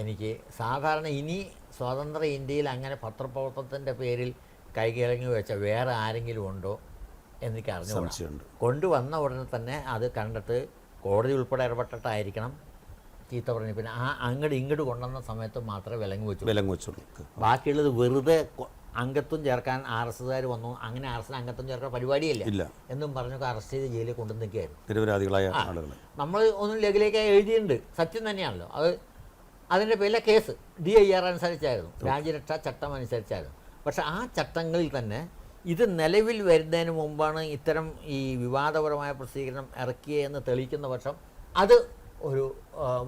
എനിക്ക് സാധാരണ ഇനി സ്വതന്ത്ര ഇന്ത്യയിൽ അങ്ങനെ പത്രപ്രവർത്തനത്തിൻ്റെ പേരിൽ കൈകിളങ്ങി വെച്ച വേറെ ആരെങ്കിലും ഉണ്ടോ എനിക്ക് അറിഞ്ഞുകൊണ്ട് കൊണ്ടുവന്ന ഉടനെ തന്നെ അത് കണ്ടിട്ട് കോടതി ഉൾപ്പെടെ ഇടപെട്ടിട്ടായിരിക്കണം ചീത്ത പറഞ്ഞു. പിന്നെ ആ ഇങ്ങോട്ട് കൊണ്ടുവന്ന സമയത്ത് മാത്രമേ വിലങ്ങ് വെച്ചു. ബാക്കിയുള്ളത് വെറുതെ അംഗത്വം ചേർക്കാൻ RSSകാർ വന്നു. അങ്ങനെ RSS അംഗത്വം ചേർക്കാൻ പരിപാടിയില്ല എന്നും പറഞ്ഞൊക്കെ അറസ്റ്റ് ചെയ്ത് ജയിലിൽ കൊണ്ടു നിൽക്കുകയായിരുന്നു. നമ്മൾ ഒന്നും ലഘുലേഖ എഴുതിയിട്ടുണ്ട്, സത്യം തന്നെയാണല്ലോ. അതിൻ്റെ പേരിലെ കേസ് DIR അനുസരിച്ചായിരുന്നു, രാജ്യരക്ഷാ ചട്ടം അനുസരിച്ചായിരുന്നു. പക്ഷേ ആ ചട്ടങ്ങളിൽ തന്നെ ഇത് നിലവിൽ വരുന്നതിന് മുമ്പാണ് ഇത്തരം ഈ വിവാദപരമായ പ്രസിദ്ധീകരണം ഇറക്കിയെന്ന് തെളിയിക്കുന്ന പക്ഷം അത് ഒരു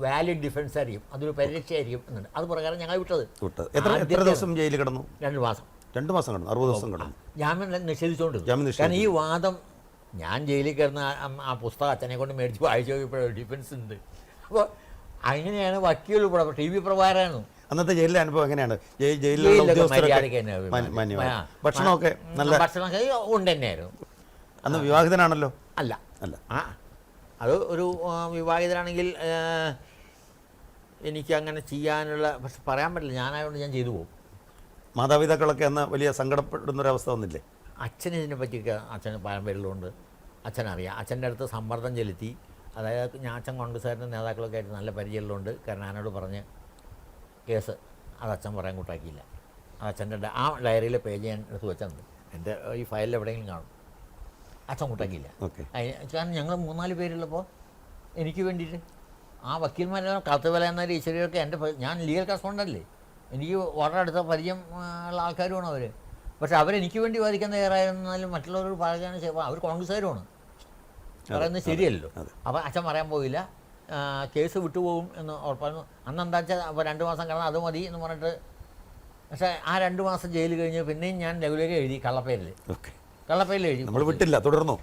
വാലിഡ് ഡിഫൻസ് ആയിരിക്കും, അതൊരു പരിരക്ഷയായിരിക്കും എന്നുണ്ട്. അത് പ്രകാരം ഞങ്ങൾ വിട്ടത്. എത്ര ദിവസം ജയിലിൽ കിടന്നു? 2 മാസം. 2 മാസം കിടന്നു, 60 ദിവസം കിടന്നു. ജാമ്യം നിഷേധിച്ചുകൊണ്ടിരുന്നു. കാരണം ഈ വാദം ഞാൻ ജയിലിൽ കിടന്ന ആ പുസ്തകം അച്ഛനെ കൊണ്ട് മേടിച്ച് വായിച്ചു നോക്കിയപ്പോഴും ഡിഫൻസ് ഉണ്ട്. അപ്പോൾ അങ്ങനെയാണ് വക്കീൽ ഉൾപ്പെടെ TV പ്രഭാകരനായിരുന്നു അന്നത്തെ ജയിലിലെ അനുഭവം. എങ്ങനെയാണ് ഭക്ഷണമൊക്കെ ഭക്ഷണമൊക്കെ ഉണ്ട് തന്നെയായിരുന്നു. അന്ന് വിവാഹിതനാണല്ലോ? അല്ല. അത് ഒരു വിവാഹിതരാണെങ്കിൽ എനിക്ക് അങ്ങനെ ചെയ്യാനുള്ള, പക്ഷെ പറയാൻ പറ്റില്ല, ഞാനായതുകൊണ്ട് ഞാൻ ചെയ്തു പോകും. മാതാപിതാക്കളൊക്കെ അന്ന് വലിയ സങ്കടപ്പെടുന്നൊരവസ്ഥ വന്നില്ലേ? അച്ഛന് ഇതിനെ പറ്റിയൊക്കെ അച്ഛന് പാരമ്പര്യമുള്ളതുകൊണ്ട് അച്ഛനറിയാം. അച്ഛൻ്റെ അടുത്ത് സമ്മർദ്ദം ചെലുത്തി. അതായത് ഞാൻ അച്ഛൻ കോൺഗ്രസ്സുകാരുടെ നേതാക്കളൊക്കെ ആയിട്ട് നല്ല പരിചയമുള്ളതുകൊണ്ട് കരുണാകരനോട് പറഞ്ഞ് കേസ് അത് അച്ഛൻ പറയാൻ കൂട്ടാക്കിയില്ല. അത് അച്ഛൻ്റെ ആ ഡയറിയിലെ പേജ് ഞാൻ എടുത്ത് വെച്ചിട്ടുണ്ട്, എൻ്റെ ഈ ഫയലിൽ എവിടെയെങ്കിലും കാണും. അച്ഛൻ കൂട്ടാക്കിയില്ല. കാരണം ഞങ്ങൾ 3-4 പേരുള്ളപ്പോൾ എനിക്ക് വേണ്ടിയിട്ട് ആ വക്കീൽമാരെല്ലാം കത്തുവില എന്ന ഈശ്വരിയൊക്കെ എൻ്റെ ഞാൻ ലീഗൽ കറസ്പോണ്ടല്ലേ, എനിക്ക് വളരെ അടുത്ത പരിചയം ഉള്ള ആൾക്കാരുമാണ് അവർ. പക്ഷെ അവരെനിക്ക് വേണ്ടി വാദിക്കാൻ തയ്യാറായിരുന്നാലും മറ്റുള്ളവർ പറയാൻ അവർ കോൺഗ്രസ്സുകാരുമാണ്, പറയുന്നത് ശരിയല്ലോ. അപ്പോൾ അച്ഛൻ പറയാൻ പോയില്ല, കേസ് വിട്ടുപോകും എന്ന് ഉറപ്പായിരുന്നു. അന്ന് എന്താ വെച്ചാൽ അപ്പോൾ 2 മാസം കിടന്നാൽ അത് മതി എന്ന് പറഞ്ഞിട്ട്. പക്ഷേ ആ 2 മാസം ജയിൽ കഴിഞ്ഞ് പിന്നെയും ഞാൻ ലഘുലേഖ എഴുതി കള്ളപ്പേരിൽ എഴുതി. നമ്മൾ വിട്ടില്ല, തുടർന്നു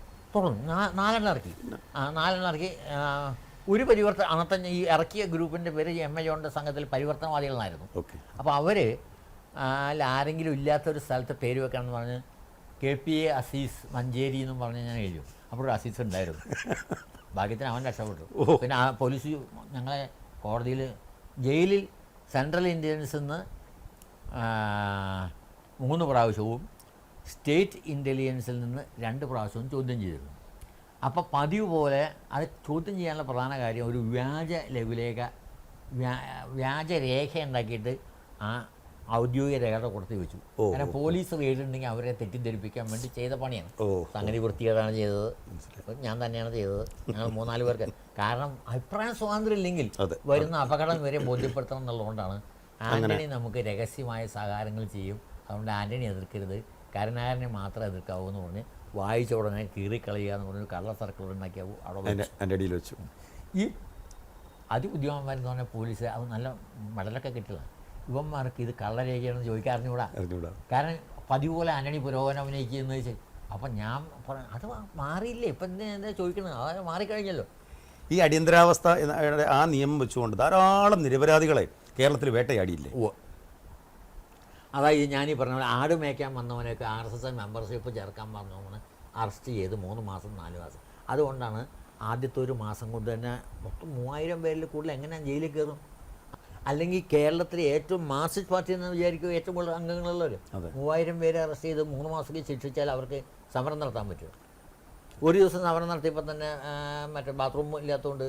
4 ഇറക്കി. 4 ഇറക്കി. ഒരു പരിവർത്തനം അന്നത്തെ ഈ ഇറക്കിയ ഗ്രൂപ്പിൻ്റെ പേര് MA ജോണിൻ്റെ സംഘത്തിൽ പരിവർത്തനവാദികളായിരുന്നു. അപ്പോൾ അവർ ആരെങ്കിലും ഇല്ലാത്തൊരു സ്ഥലത്ത് പേര് വെക്കാമെന്ന് പറഞ്ഞ് KPA അസീസ് മഞ്ചേരി എന്നും പറഞ്ഞ് ഞാൻ എഴുതും. അപ്പോൾ ഒരു അസീസ് ഉണ്ടായിരുന്നു, ഭാഗ്യത്തിന് അവൻ രക്ഷപ്പെട്ടു. പിന്നെ ആ പോലീസ് ഞങ്ങളെ കോടതിയിൽ ജയിലിൽ സെൻട്രൽ ഇന്ത്യൻസിൽ നിന്ന് 3 പ്രാവശ്യവും സ്റ്റേറ്റ് ഇൻ്റലിജൻസിൽ നിന്ന് 2 പ്രാവശ്യവും ചോദ്യം ചെയ്തിരുന്നു. അപ്പോൾ പതിവ് പോലെ അത് ചോദ്യം ചെയ്യാനുള്ള പ്രധാന കാര്യം ഒരു വ്യാജരേഖ ഉണ്ടാക്കിയിട്ട് ആ ഔദ്യോഗിക രേഖയുടെ കൊടുത്ത് വെച്ചു. കാരണം പോലീസ് റെയ്ഡുണ്ടെങ്കിൽ അവരെ തെറ്റിദ്ധരിപ്പിക്കാൻ വേണ്ടി ചെയ്ത പണിയാണ്. സംഗതി വൃത്തികേടാണ് ചെയ്തത്, ഞാൻ തന്നെയാണ് ചെയ്തത്, ഞങ്ങൾ 3-4 പേർക്ക്. കാരണം അഭിപ്രായ സ്വാതന്ത്ര്യം ഇല്ലെങ്കിൽ വരുന്ന അപകടം വരെ ബോധ്യപ്പെടുത്തണം എന്നുള്ളതുകൊണ്ടാണ് ആന്റണി നമുക്ക് രഹസ്യമായ സഹകാരങ്ങൾ ചെയ്യും, അതുകൊണ്ട് ആന്റണി എതിർക്കരുത്, കരുണാകരനെ മാത്രം എതിർക്കാവൂ എന്ന് പറഞ്ഞ് വായിച്ച ഉടനെ കീറിക്കളയുക എന്ന് പറഞ്ഞൊരു കള്ള സർക്കിൾ ഉണ്ടാക്കിയാവും അവിടെ വെച്ചു. ഈ അതിബുദ്ധിമാന്മാരെന്ന് പറഞ്ഞാൽ പോലീസ് അത് നല്ല മെഡലൊക്കെ കിട്ടില്ല. ഇവന്മാർക്ക് ഇത് കള്ളരേഖയാണെന്ന് ചോദിക്കാൻ അറിഞ്ഞുകൂടാ. കാരണം പതിവ് പോലെ ആന്റണി പുരോഗമനം അഭിനയിക്കുന്നത് വെച്ച്. അപ്പം ഞാൻ അത് മാറിയില്ലേ, ഇപ്പം എന്താ ചോദിക്കുന്നത്, അത് മാറിക്കഴിഞ്ഞല്ലോ. ഈ അടിയന്തരാവസ്ഥ ആ നിയമം വെച്ചുകൊണ്ട് ധാരാളം നിരപരാധികളെ കേരളത്തിൽ വേട്ടയാടിയില്ലേ? അതായത് ഞാനീ പറഞ്ഞ പോലെ ആട് മേയ്ക്കാൻ വന്നവനൊക്കെ RSS മെമ്പർഷിപ്പ് ചേർക്കാൻ പറഞ്ഞവന് അറസ്റ്റ് ചെയ്ത് 3 മാസം 4 മാസം. അതുകൊണ്ടാണ് ആദ്യത്തെ 1 മാസം കൊണ്ട് തന്നെ മൊത്തം 3000 പേരിൽ കൂടുതൽ എങ്ങനെയാണ് ജയിലിൽ കയറും? അല്ലെങ്കിൽ കേരളത്തിലെ ഏറ്റവും മാർക്സിസ്റ്റ് പാർട്ടി എന്ന് വിചാരിക്കും ഏറ്റവും കൂടുതൽ അംഗങ്ങളുള്ളവർ 3000 പേരെ അറസ്റ്റ് ചെയ്ത് 3 മാസത്തേക്ക് ശിക്ഷിച്ചാൽ അവർക്ക് സമരം നടത്താൻ പറ്റുമോ? ഒരു ദിവസം സമരം നടത്തിയപ്പോൾ തന്നെ മറ്റേ ബാത്റൂം ഇല്ലാത്തതുകൊണ്ട്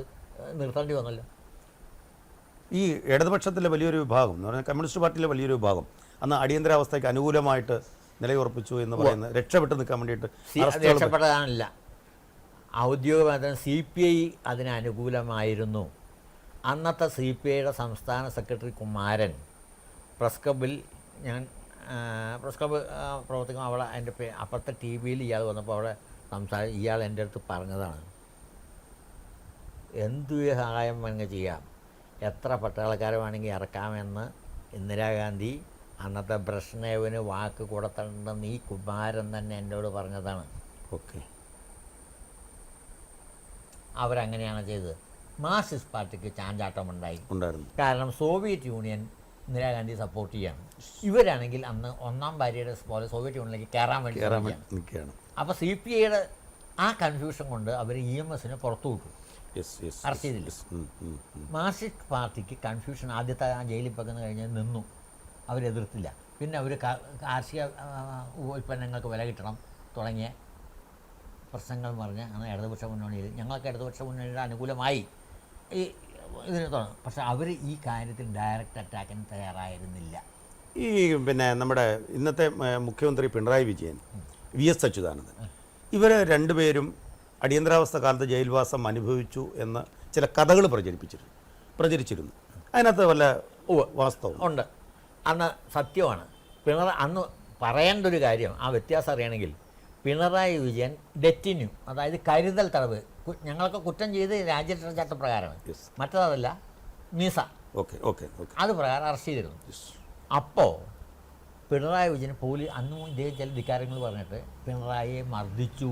നിർത്തേണ്ടി വന്നല്ലോ. ഈ ഇടതുപക്ഷത്തിലെ വലിയൊരു വിഭാഗം എന്ന് പറഞ്ഞാൽ കമ്മ്യൂണിസ്റ്റ് പാർട്ടിയിലെ വലിയൊരു വിഭാഗം അന്ന് അടിയന്തരാവസ്ഥയ്ക്ക് അനുകൂലമായിട്ട് നിലയുറപ്പിച്ചു എന്ന് പറയുന്നത് രക്ഷപ്പെട്ട് നിൽക്കാൻ വേണ്ടിയിട്ട് രക്ഷപ്പെട്ടതാണില്ല. ഔദ്യോഗികമായി CPI അതിന് അനുകൂലമായിരുന്നു. അന്നത്തെ CPIയുടെ സംസ്ഥാന സെക്രട്ടറി കുമാരൻ പ്രസ് ക്ലബിൽ ഞാൻ പ്രസ് ക്ലബ്ബ് പ്രവർത്തിക്കുമ്പോൾ അവിടെ എൻ്റെ അപ്പുറത്തെ TV-യിൽ ഇയാൾ വന്നപ്പോൾ അവിടെ ഇയാൾ എൻ്റെ അടുത്ത് പറഞ്ഞതാണ്, എന്തു സഹായം വേണമെങ്കിൽ ചെയ്യാം, എത്ര പട്ടാളക്കാരെ വേണമെങ്കിൽ ഇറക്കാമെന്ന് ഇന്ദിരാഗാന്ധി അന്നത്തെ ബ്രഷ്നേവിന് വാക്ക് കൊടുത്തിട്ടുണ്ടെന്ന് ഈ കുമാരൻ തന്നെ എന്നോട് പറഞ്ഞതാണ്. ഓക്കെ, അവരങ്ങനെയാണ് ചെയ്തത്. മാർക്സിസ്റ്റ് പാർട്ടിക്ക് ചാഞ്ചാട്ടമുണ്ടായി. ഉണ്ടായിരുന്നു. കാരണം സോവിയറ്റ് യൂണിയൻ ഇന്ദിരാഗാന്ധി സപ്പോർട്ട് ചെയ്യാണ്. ഇവരാണെങ്കിൽ അന്ന് 1ാം ഭാര്യയുടെ പോലെ സോവിയറ്റ് യൂണിയനിലേക്ക് കയറാൻ വേണ്ടി നിൽക്കുകയാണ്. അപ്പോൾ CPIയുടെ ആ കൺഫ്യൂഷൻ കൊണ്ട് അവർ EMSനെ പുറത്തു വിട്ടു, അറസ്റ്റ് ചെയ്തില്ല. മാർക്സിസ്റ്റ് പാർട്ടിക്ക് കൺഫ്യൂഷൻ ആദ്യത്തെ ആ ജയിലിൽ പകുന്ന കഴിഞ്ഞ് നിന്നു, അവരെതിർത്തില്ല. പിന്നെ അവർ കാർഷിക ഉൽപ്പന്നങ്ങൾക്ക് വില കിട്ടണം തുടങ്ങിയ പ്രശ്നങ്ങൾ പറഞ്ഞ് അന്ന് ഇടതുപക്ഷ മുന്നണിയിൽ ഞങ്ങളൊക്കെ ഇടതുപക്ഷ മുന്നണിയുടെ അനുകൂലമായി ഈ ഇതിന് തുടങ്ങും. പക്ഷെ അവർ ഈ കാര്യത്തിൽ ഡയറക്റ്റ് അറ്റാക്കിന് തയ്യാറായിരുന്നില്ല. ഈ പിന്നെ നമ്മുടെ ഇന്നത്തെ മുഖ്യമന്ത്രി പിണറായി വിജയൻ, VS അച്യുതാനന്ദൻ, ഇവർ രണ്ടുപേരും അടിയന്തരാവസ്ഥ കാലത്ത് ജയിൽവാസം അനുഭവിച്ചു എന്ന് ചില കഥകൾ പ്രചരിച്ചിരുന്നു. അതിനകത്ത് വല്ല വാസ്തവം ഉണ്ട്. അന്ന് സത്യമാണ്. അന്ന് പറയേണ്ട ഒരു കാര്യം, ആ വ്യത്യാസം അറിയണമെങ്കിൽ പിണറായി വിജയൻ ഡെറ്റിന്യൂ, അതായത് കരുതൽ തടവ്, ഞങ്ങളൊക്കെ കുറ്റം ചെയ്ത് രാജ്യരക്ഷാ ചട്ടപ്രകാരമാണ്, മറ്റതല്ല മീസ, അത് പ്രകാരം അറസ്റ്റ് ചെയ്തിരുന്നു. അപ്പോൾ പിണറായി വിജയൻ അന്നും ഇതേ ചില ധിക്കാരങ്ങൾ പറഞ്ഞിട്ട് പിണറായിയെ മർദ്ദിച്ചു.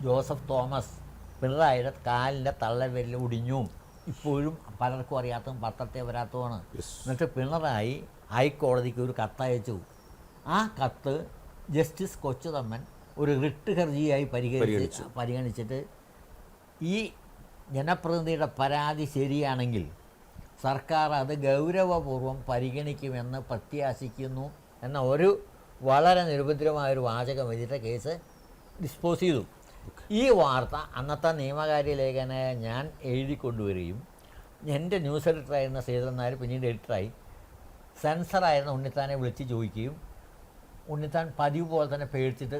ജോസഫ് തോമസ് പിണറായിയുടെ കാലിൻ്റെ തള്ളവിരൽ ഒടിഞ്ഞു. ഇപ്പോഴും പലർക്കും അറിയാത്തതും പത്രത്തെ വരാത്തതുമാണ്. എന്നിട്ട് പിണറായി ഹൈക്കോടതിക്ക് ഒരു കത്തയച്ചു. ആ കത്ത് ജസ്റ്റിസ് കൊച്ചുതമ്മൻ ഒരു റിട്ട് ഹർജിയായി പരിഗണിച്ചിട്ട് ഈ ജനപ്രതിനിധിയുടെ പരാതി ശരിയാണെങ്കിൽ സർക്കാർ അത് ഗൗരവപൂർവ്വം പരിഗണിക്കുമെന്ന് പ്രത്യാശിക്കുന്നു എന്ന ഒരു വളരെ നിരുപദ്രവമായൊരു വാചകം എഴുതിയിട്ട് കേസ് ഡിസ്പോസ് ചെയ്തു. ഈ വാർത്ത അന്നത്തെ നിയമകാര്യ ലേഖനായ ഞാൻ എഴുതിക്കൊണ്ടുവരികയും എൻ്റെ ന്യൂസ് എഡിറ്ററായിരുന്ന ശ്രീധരൻ നായർ പിന്നീട് എഡിറ്ററായി, സെൻസറായിരുന്ന ഉണ്ണിത്താനെ വിളിച്ച് ചോദിക്കുകയും ഉണ്ണിത്താൻ പതിവ് പോലെ തന്നെ പേടിച്ചിട്ട്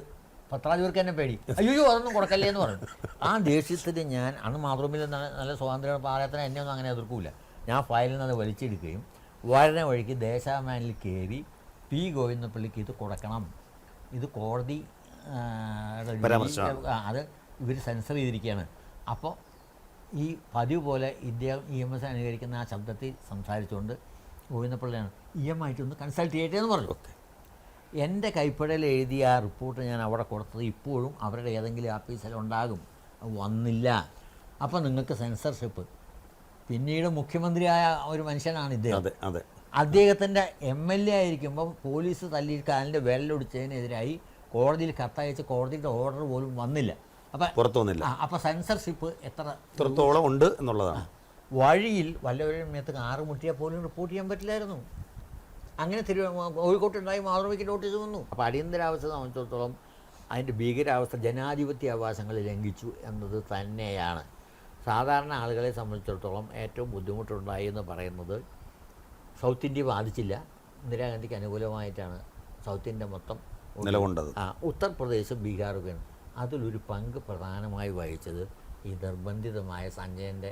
പത്രാധിപർക്ക് തന്നെ പേടി, അയ്യോ അതൊന്നും കൊടുക്കല്ലേ എന്ന് പറഞ്ഞു. ആ ദേഷ്യത്തിൽ ഞാൻ അന്ന് മാതൃഭൂമിയിൽ നല്ല സ്വാതന്ത്ര്യ പാലത്തിന് എന്നെ ഒന്നും അങ്ങനെ എതിർക്കില്ല. ഞാൻ ഫയലിൽ നിന്ന് അത് വലിച്ചെടുക്കുകയും വരുന്ന വഴിക്ക് ദേശാഭിമാനിൽ കയറി P. ഗോവിന്ദപിള്ളിക്ക് ഇത് കൊടുക്കണം, ഇത് കോടതി അത് ഇവർ സെൻസർ ചെയ്തിരിക്കുകയാണ്. അപ്പോൾ ഈ പതിവ് പോലെ ഇദ്ദേഹം EMS അനുകരിക്കുന്ന ആ ശബ്ദത്തിൽ സംസാരിച്ചുകൊണ്ട് ഗോവിന്ദപിള്ളിയാണ് ഒന്ന് കൺസൾട്ട് ചെയ്യട്ടെ എന്ന് പറഞ്ഞു. എൻ്റെ കൈപ്പടയിൽ എഴുതിയ ആ റിപ്പോർട്ട് ഞാൻ അവിടെ കൊടുത്തത് ഇപ്പോഴും അവരുടെ ഏതെങ്കിലും ആഫീസിലുണ്ടാകും, വന്നില്ല. അപ്പോൾ നിങ്ങൾക്ക് സെൻസർഷിപ്പ്. പിന്നീട് മുഖ്യമന്ത്രിയായ ഒരു മനുഷ്യനാണ് ഇദ്ദേഹം. അദ്ദേഹത്തിൻ്റെ MLA ആയിരിക്കുമ്പോൾ പോലീസ് തല്ലി കാലിൻ്റെ വിരലൊടിച്ചതിനെതിരായി കോടതിയിൽ കത്തയച്ച് കോടതിയുടെ ഓർഡർ പോലും വന്നില്ല. അപ്പോൾ സെൻസർഷിപ്പ് എത്രത്തോളം ഉണ്ട് എന്നുള്ളതാണ്. വഴിയിൽ വല്ലവരുടെ മേത്ത് 6 മുട്ടിയാൽ പോലും റിപ്പോർട്ട് ചെയ്യാൻ പറ്റില്ലായിരുന്നു. അങ്ങനെ കോഴിക്കോട്ടുണ്ടായി മാതൃഭൂമിക്ക് നോട്ടീസ് വന്നു. അപ്പോൾ അടിയന്തരാവസ്ഥ സംബന്ധിച്ചിടത്തോളം അതിൻ്റെ ഭീകരാവസ്ഥ ജനാധിപത്യ അവകാശങ്ങൾ ലംഘിച്ചു എന്നത് തന്നെയാണ്. സാധാരണ ആളുകളെ സംബന്ധിച്ചിടത്തോളം ഏറ്റവും ബുദ്ധിമുട്ടുണ്ടായി എന്ന് പറയുന്നത് സൗത്ത് ഇന്ത്യ ബാധിച്ചില്ല. ഇന്ദിരാഗാന്ധിക്ക് അനുകൂലമായിട്ടാണ് സൗത്ത് ഇന്ത്യ മൊത്തം നിലകൊണ്ടത്. ഉത്തർപ്രദേശും ബീഹാറൊക്കെയാണ്. അതിലൊരു പങ്ക് പ്രധാനമായി വഹിച്ചത് ഈ നിർബന്ധിതമായ സഞ്ജയൻ്റെ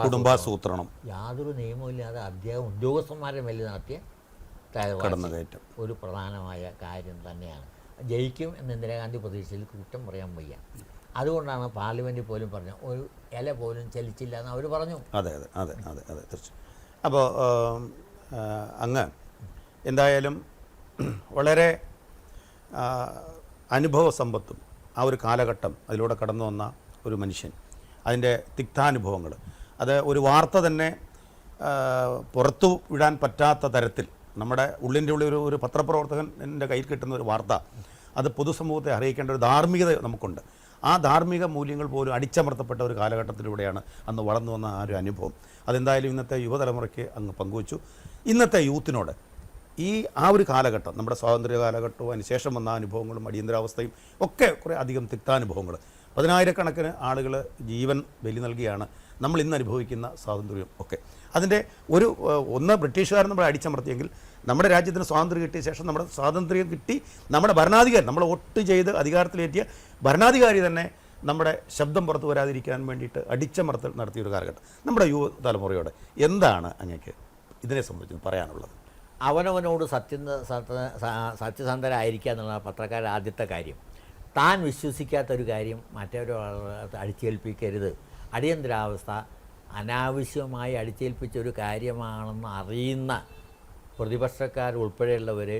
കുടുംബാസൂത്രണം, യാതൊരു നിയമമില്ലാതെ ഉദ്യോഗസ്ഥന്മാരെ മേലിൽ നടത്തിയ കടന്നുകയറ്റം ഒരു പ്രധാനമായ കാര്യം തന്നെയാണ്. ജയിക്കും എന്ന് ഇന്ദിരാഗാന്ധി പ്രതീക്ഷയിൽ കുറ്റം പറയാൻ വയ്യ. അതുകൊണ്ടാണ് പാർലമെൻറ്റിൽ പോലും പറഞ്ഞ ഒരു ഇല പോലും ചലിച്ചില്ല എന്ന് അവർ പറഞ്ഞു. അതെ അതെ അതെ അതെ അതെ തീർച്ചയായും. അപ്പോൾ അങ്ങ് എന്തായാലും വളരെ അനുഭവ സമ്പത്തും ആ ഒരു കാലഘട്ടം അതിലൂടെ കടന്നു വന്ന ഒരു മനുഷ്യൻ, അതിൻ്റെ തിക്താനുഭവങ്ങൾ, അത് ഒരു വാർത്ത തന്നെ പുറത്തു വിടാൻ പറ്റാത്ത തരത്തിൽ നമ്മുടെ ഉള്ളിൻ്റെ ഉള്ളിൽ ഒരു പത്രപ്രവർത്തകൻ്റെ കയ്യിൽ കിട്ടുന്ന ഒരു വാർത്ത അത് പൊതുസമൂഹത്തെ അറിയിക്കേണ്ട ഒരു ധാർമ്മികത നമുക്കുണ്ട്. ആ ധാർമ്മിക മൂല്യങ്ങൾ പോലും അടിച്ചമർത്തപ്പെട്ട ഒരു കാലഘട്ടത്തിലൂടെയാണ് അന്ന് വളർന്നു വന്ന ആ ഒരു അനുഭവം. അതെന്തായാലും ഇന്നത്തെ യുവതലമുറയ്ക്ക് അങ്ങ് പങ്കുവച്ചു. ഇന്നത്തെ യൂത്തിനോട് ആ ഒരു കാലഘട്ടം, നമ്മുടെ സ്വാതന്ത്ര്യ കാലഘട്ടവും അതിനുശേഷം വന്ന അനുഭവങ്ങളും അടിയന്തരാവസ്ഥയും ഒക്കെ കുറേ അധികം തിക്താനുഭവങ്ങൾ, 10,000-കണക്കിന് ആളുകൾ ജീവൻ ബലി നൽകിയാണ് നമ്മൾ ഇന്ന് അനുഭവിക്കുന്ന സ്വാതന്ത്ര്യം ഒക്കെ. അതിൻ്റെ ഒന്ന് ബ്രിട്ടീഷുകാരൻ നമ്മളെ അടിച്ചമർത്തിയെങ്കിൽ നമ്മുടെ രാജ്യത്തിന് സ്വാതന്ത്ര്യം കിട്ടിയ ശേഷം നമ്മുടെ സ്വാതന്ത്ര്യം കിട്ടി നമ്മുടെ ഭരണാധികാരി, നമ്മൾ വോട്ട് ചെയ്ത് അധികാരത്തിലേറ്റിയ ഭരണാധികാരി തന്നെ നമ്മുടെ ശബ്ദം പുറത്തു വരാതിരിക്കാൻ വേണ്ടിയിട്ട് അടിച്ചമർത്തൽ നടത്തിയൊരു കാലഘട്ടം. നമ്മുടെ യുവതലമുറയോട് എന്താണ് അങ്ങേക്ക് ഇതിനെ സംബന്ധിച്ച് പറയാനുള്ളത്? അവനവനോട് സത്യസന്ധരായിരിക്കുക എന്നുള്ള പത്രക്കാരുടെ ആദ്യത്തെ കാര്യം. താൻ വിശ്വസിക്കാത്തൊരു കാര്യം മറ്റൊരാളെ അടിച്ചേൽപ്പിക്കരുത്. അടിയന്തരാവസ്ഥ അനാവശ്യമായി അടിച്ചേൽപ്പിച്ച ഒരു കാര്യമാണെന്ന് അറിയുന്ന പ്രതിപക്ഷക്കാർ ഉൾപ്പെടെയുള്ളവർ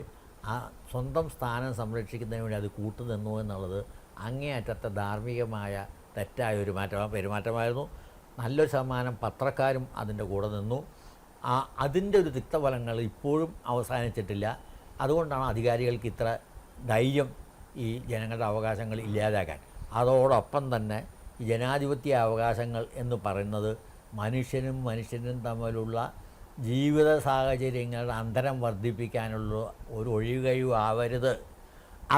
ആ സ്വന്തം സ്ഥാനം സംരക്ഷിക്കുന്നതിന് വേണ്ടി അത് കൂട്ടുനിന്നു എന്നുള്ളത് അങ്ങേയറ്റത്തെ ധാർമ്മികമായ തെറ്റായ ഒരു പെരുമാറ്റമായിരുന്നു. നല്ലൊരു ശതമാനം പത്രക്കാരും അതിൻ്റെ കൂടെ നിന്നു. അതിൻ്റെ ഒരു തിക്തഫലങ്ങൾ ഇപ്പോഴും അവസാനിച്ചിട്ടില്ല. അതുകൊണ്ടാണ് അധികാരികൾക്ക് ഇത്ര ധൈര്യം ഈ ജനങ്ങളുടെ അവകാശങ്ങൾ ഇല്ലാതാക്കാൻ. അതോടൊപ്പം തന്നെ ഈ ജനാധിപത്യ അവകാശങ്ങൾ എന്ന് പറയുന്നത് മനുഷ്യനും തമ്മിലുള്ള ജീവിത സാഹചര്യങ്ങളുടെ അന്തരം വർദ്ധിപ്പിക്കാനുള്ള ഒരു ഒഴികഴിവാവരുത്.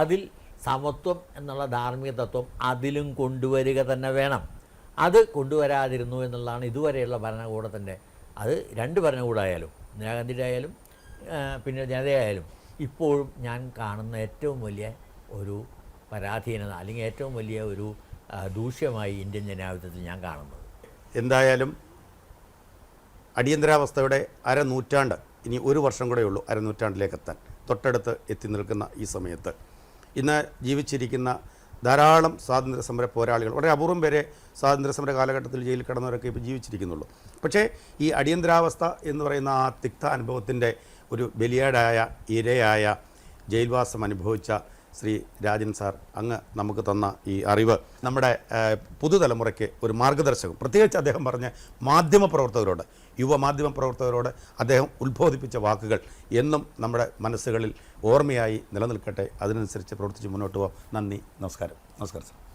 അതിൽ സമത്വം എന്നുള്ള ധാർമ്മിക തത്വം അതിലും കൊണ്ടുവരിക തന്നെ വേണം. അത് കൊണ്ടുവരാതിരുന്നു എന്നുള്ളതാണ് ഇതുവരെയുള്ള ഭരണകൂടത്തിൻ്റെ, അത് രണ്ട് ഭരണകൂടമായാലും ഇന്ദിരാഗാന്ധിയുടെ ആയാലും പിന്നെ ജനതയായാലും ഇപ്പോഴും ഞാൻ കാണുന്ന ഏറ്റവും വലിയ ഒരു പരാധീനത അല്ലെങ്കിൽ ഏറ്റവും വലിയ ഒരു ദൂഷ്യമായി ഇന്ത്യൻ ജനാധിപത്യത്തിൽ ഞാൻ കാണുന്നത്. എന്തായാലും അടിയന്തരാവസ്ഥയുടെ അരനൂറ്റാണ്ട്, ഇനി ഒരു വർഷം കൂടെ ഉള്ളൂ അരനൂറ്റാണ്ടിലേക്ക് എത്താൻ, തൊട്ടടുത്ത് എത്തി നിൽക്കുന്ന ഈ സമയത്ത് ഇന്ന് ജീവിച്ചിരിക്കുന്ന ധാരാളം സ്വാതന്ത്ര്യ സമര പോരാളികൾ, വളരെ അപൂർവം പേരെ സ്വാതന്ത്ര്യ സമര കാലഘട്ടത്തിൽ ജയിലിൽ കിടന്നവരൊക്കെ ഇപ്പോൾ ജീവിച്ചിരിക്കുന്നുള്ളൂ. പക്ഷേ ഈ അടിയന്തരാവസ്ഥ എന്ന് പറയുന്ന ആ തിക്ത അനുഭവത്തിൻ്റെ ഒരു ബലിയാടായ ഇരയായ ജയിൽവാസം അനുഭവിച്ച ശ്രീ രാജൻ സാർ, അങ്ങ് നമുക്ക് തന്ന ഈ അറിവ് നമ്മുടെ പുതുതലമുറയ്ക്ക് ഒരു മാർഗദർശകം, പ്രത്യേകിച്ച് അദ്ദേഹം പറഞ്ഞ മാധ്യമപ്രവർത്തകരോട്, യുവ മാധ്യമപ്രവർത്തകരോട് അദ്ദേഹം ഉത്ബോധിപ്പിച്ച വാക്കുകൾ എന്നും നമ്മുടെ മനസ്സുകളിൽ ഓർമ്മയായി നിലനിൽക്കട്ടെ. അതിനനുസരിച്ച് പ്രവർത്തിച്ച് മുന്നോട്ട് പോകാം. നന്ദി, നമസ്കാരം. നമസ്കാരം സാർ.